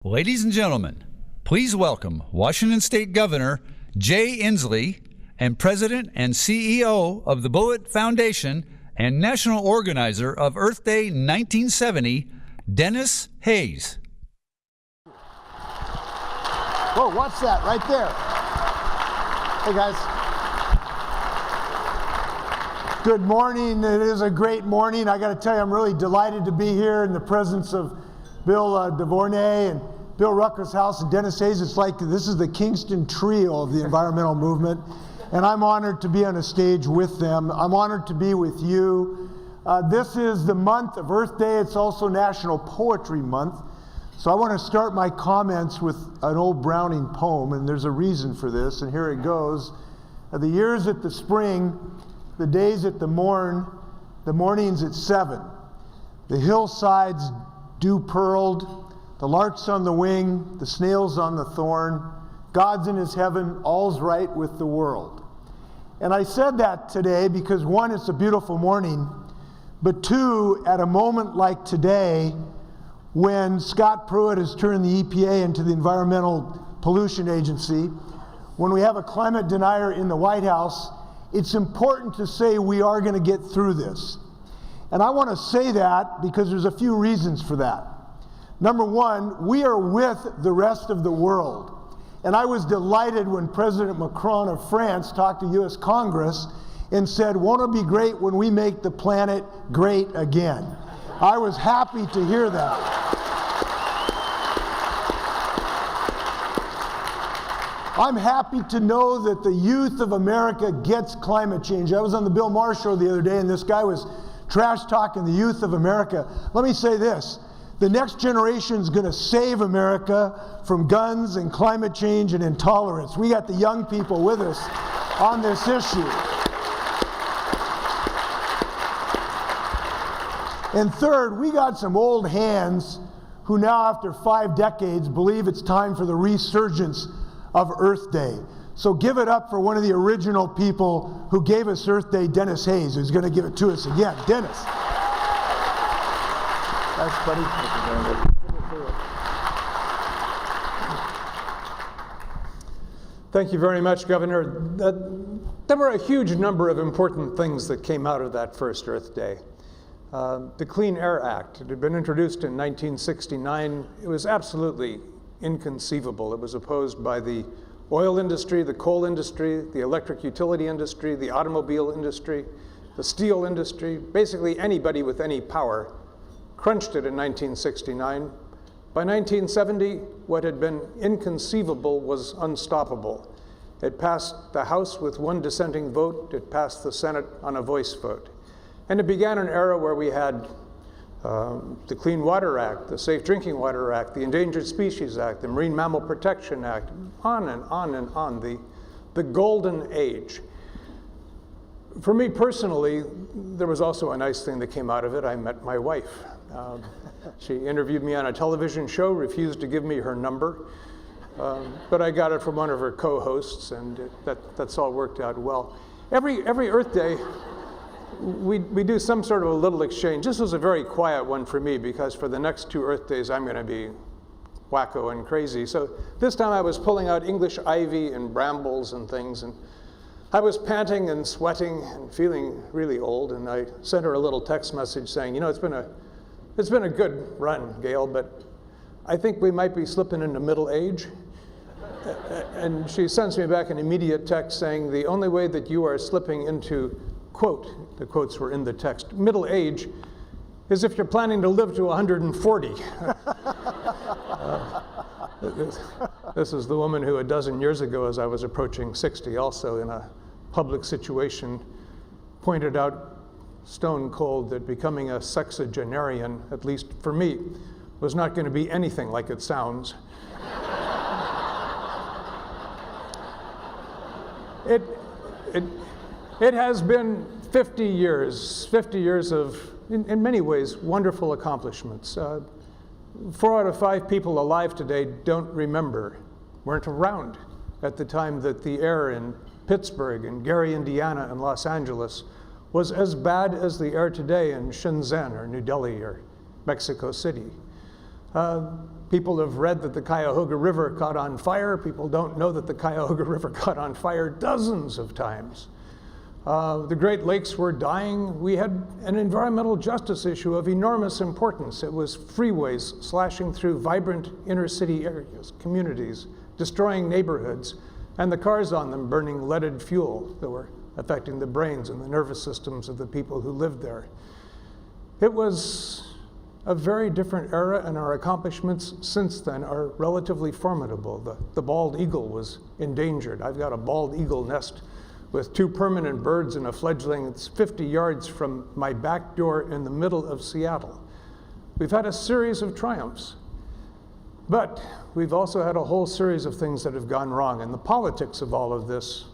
Ladies and gentlemen, please welcome Washington State Governor Jay Inslee and President and CEO of the Bullitt Foundation and National Organizer of Earth Day 1970, Denis Hayes. Whoa, watch that right there. Hey guys. Good morning. It is a great morning. I got to tell you, I'm really delighted to be here in the presence of Bill Duvernoy and Bill Rucker's house and Denis Hayes. It's like this is the Kingston trio of the environmental movement, and I'm honored to be on a stage with them. I'm honored to be with you. This is the month of Earth Day. It's also National Poetry Month. So I want to start my comments with an old Browning poem, and there's a reason for this, and here it goes. The years at the spring, the days at the morn, the mornings at 7. The hillsides dew-pearled, the larks on the wing, the snails on the thorn. God's in his heaven, all's right with the world. And I said that today because one, it's a beautiful morning, but two, at a moment like today, when Scott Pruitt has turned the EPA into the Environmental Pollution Agency, when we have a climate denier in the White House, it's important to say we are going to get through this. And I want to say that because there's a few reasons for that. Number one, we are with the rest of the world. And I was delighted when President Macron of France talked to US Congress and said, won't it be great when we make the planet great again? I was happy to hear that. I'm happy to know that the youth of America gets climate change. I was on the Bill Maher show the other day and this guy was trash talking the youth of America. Let me say this. The next generation is going to save America from guns and climate change and intolerance. We got the young people with us on this issue. And third, we got some old hands who now, after 5 decades, believe it's time for the resurgence of Earth Day. So give it up for one of the original people who gave us Earth Day, Denis Hayes, who's going to give it to us again. Denis. Thanks, buddy. Thank you very much, Governor. There were a huge number of important things that came out of that first Earth Day. The Clean Air Act, it had been introduced in 1969. It was absolutely inconceivable. It was opposed by the oil industry, the coal industry, the electric utility industry, the automobile industry, the steel industry. Basically anybody with any power crunched it in 1969. By 1970, what had been inconceivable was unstoppable. It passed the House with 1 dissenting vote. It passed the Senate on a voice vote. And it began an era where we had the Clean Water Act, the Safe Drinking Water Act, the Endangered Species Act, the Marine Mammal Protection Act, on and on and on, the golden age. For me personally, there was also a nice thing that came out of it. I met my wife. She interviewed me on a television show, refused to give me her number, but I got it from one of her co-hosts, and that's all worked out well. Every Earth Day, we do some sort of a little exchange. This was a very quiet one for me because for the next 2 Earth Days, I'm going to be wacko and crazy. So this time I was pulling out English ivy and brambles and things, and I was panting and sweating and feeling really old, and I sent her a little text message saying, you know, it's been a good run, Gail, but I think we might be slipping into middle age. And she sends me back an immediate text saying, the only way that you are slipping into, quote, the quotes were in the text, middle age, is if you're planning to live to 140. This is the woman who a dozen years ago, as I was approaching 60, also in a public situation, pointed out stone cold that becoming a sexagenarian, at least for me, was not going to be anything like it sounds. It has been 50 years of, in many ways, wonderful accomplishments. 4 out of 5 people alive today don't remember, weren't around at the time that the air in Pittsburgh and Gary, Indiana and Los Angeles was as bad as the air today in Shenzhen or New Delhi or Mexico City. People have read that the Cuyahoga River caught on fire. People don't know that the Cuyahoga River caught on fire dozens of times. The Great Lakes were dying. We had an environmental justice issue of enormous importance. It was freeways slashing through vibrant inner city areas, communities, destroying neighborhoods, and the cars on them burning leaded fuel that were affecting the brains and the nervous systems of the people who lived there. It was a very different era, and our accomplishments since then are relatively formidable. The bald eagle was endangered. I've got a bald eagle nest with 2 permanent birds and a fledgling. It's 50 yards from my back door in the middle of Seattle. We've had a series of triumphs, but we've also had a whole series of things that have gone wrong, and the politics of all of this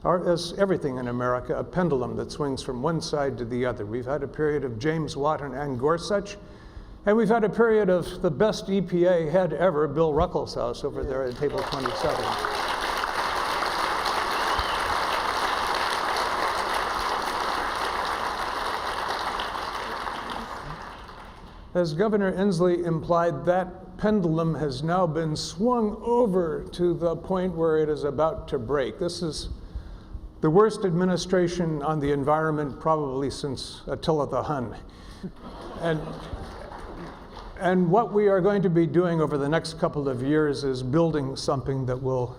are, as everything in America, a pendulum that swings from one side to the other. We've had a period of James Watt and Ann Gorsuch, and we've had a period of the best EPA head ever, Bill Ruckelshaus, over there at table 27. As Governor Inslee implied, that pendulum has now been swung over to the point where it is about to break. This is the worst administration on the environment probably since Attila the Hun. And what we are going to be doing over the next couple of years is building something that will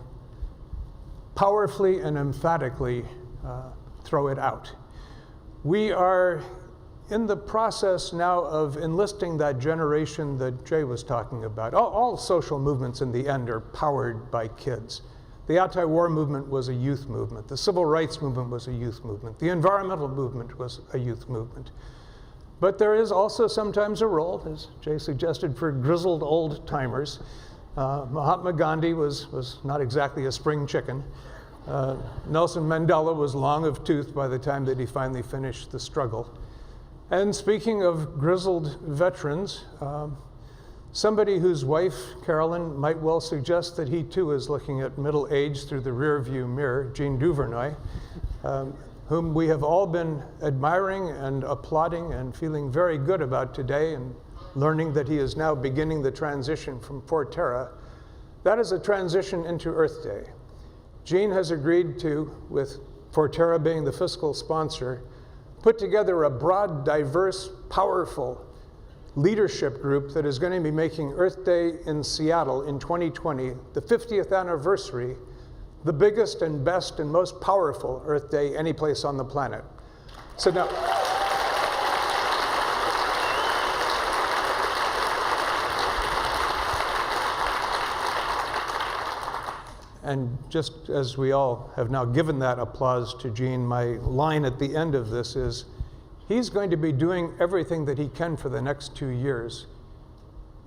powerfully and emphatically throw it out. We are in the process now of enlisting that generation that Jay was talking about. All social movements in the end are powered by kids. The anti-war movement was a youth movement. The civil rights movement was a youth movement. The environmental movement was a youth movement. But there is also sometimes a role, as Jay suggested, for grizzled old timers. Mahatma Gandhi was not exactly a spring chicken. Nelson Mandela was long of tooth by the time that he finally finished the struggle. And speaking of grizzled veterans, somebody whose wife, Carolyn, might well suggest that he too is looking at middle age through the rearview mirror, Jean Duvernoy, whom we have all been admiring and applauding and feeling very good about today, and learning that he is now beginning the transition from Forterra. That is a transition into Earth Day. Jean has agreed to, with Forterra being the fiscal sponsor, put together a broad, diverse, powerful leadership group that is going to be making Earth Day in Seattle in 2020, the 50th anniversary, the biggest and best and most powerful Earth Day any place on the planet. So now, and just as we all have now given that applause to Jean, my line at the end of this is, he's going to be doing everything that he can for the next 2 years.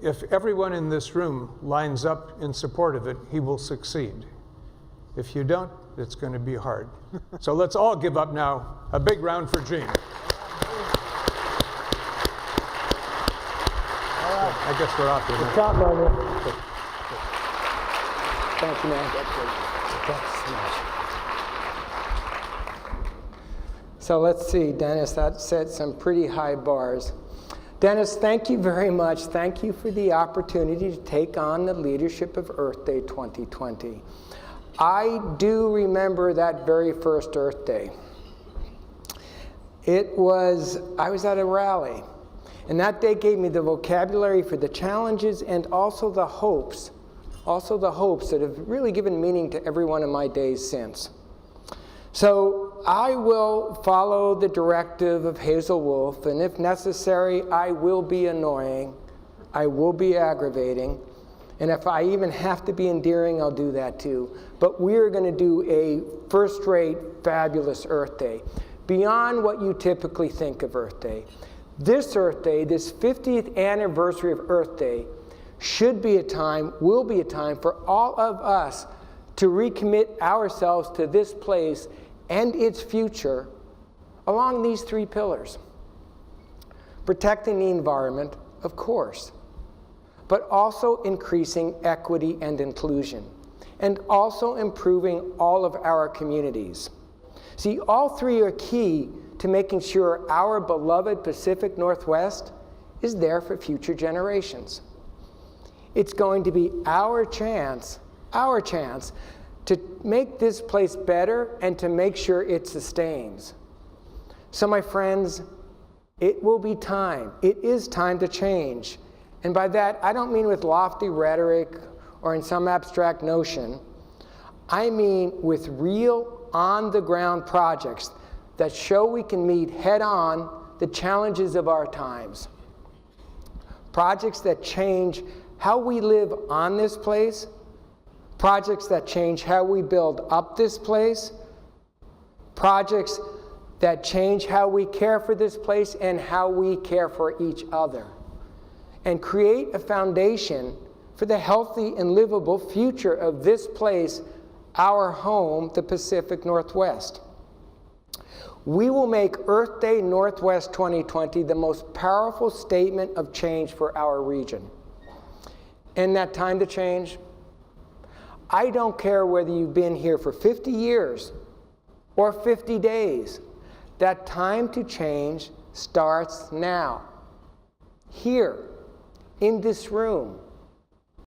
If everyone in this room lines up in support of it, he will succeed. If you don't, it's going to be hard. So let's all give up now. A big round for Jean. I guess we're off here. Good job, Margaret. Thank you, man. So let's see, Dennis, that set some pretty high bars. Dennis, thank you very much. Thank you for the opportunity to take on the leadership of Earth Day 2020. I do remember that very first Earth Day. I was at a rally, and that day gave me the vocabulary for the challenges and also the hopes that have really given meaning to every one of my days since. So I will follow the directive of Hazel Wolf, and if necessary, I will be annoying, I will be aggravating, and if I even have to be endearing, I'll do that too. But we're going to do a first-rate, fabulous Earth Day, beyond what you typically think of Earth Day. This Earth Day, this 50th anniversary of Earth Day, will be a time for all of us to recommit ourselves to this place and its future along these 3 pillars. Protecting the environment, of course, but also increasing equity and inclusion, and also improving all of our communities. See, all 3 are key to making sure our beloved Pacific Northwest is there for future generations. It's going to be our chance to make this place better and to make sure it sustains. So my friends, it will be time. It is time to change. And by that, I don't mean with lofty rhetoric or in some abstract notion. I mean with real on-the-ground projects that show we can meet head-on the challenges of our times. Projects that change how we live on this place, projects that change how we build up this place, projects that change how we care for this place and how we care for each other, and create a foundation for the healthy and livable future of this place, our home, the Pacific Northwest. We will make Earth Day Northwest 2020 the most powerful statement of change for our region. And that time to change? I don't care whether you've been here for 50 years or 50 days. That time to change starts now. Here, in this room,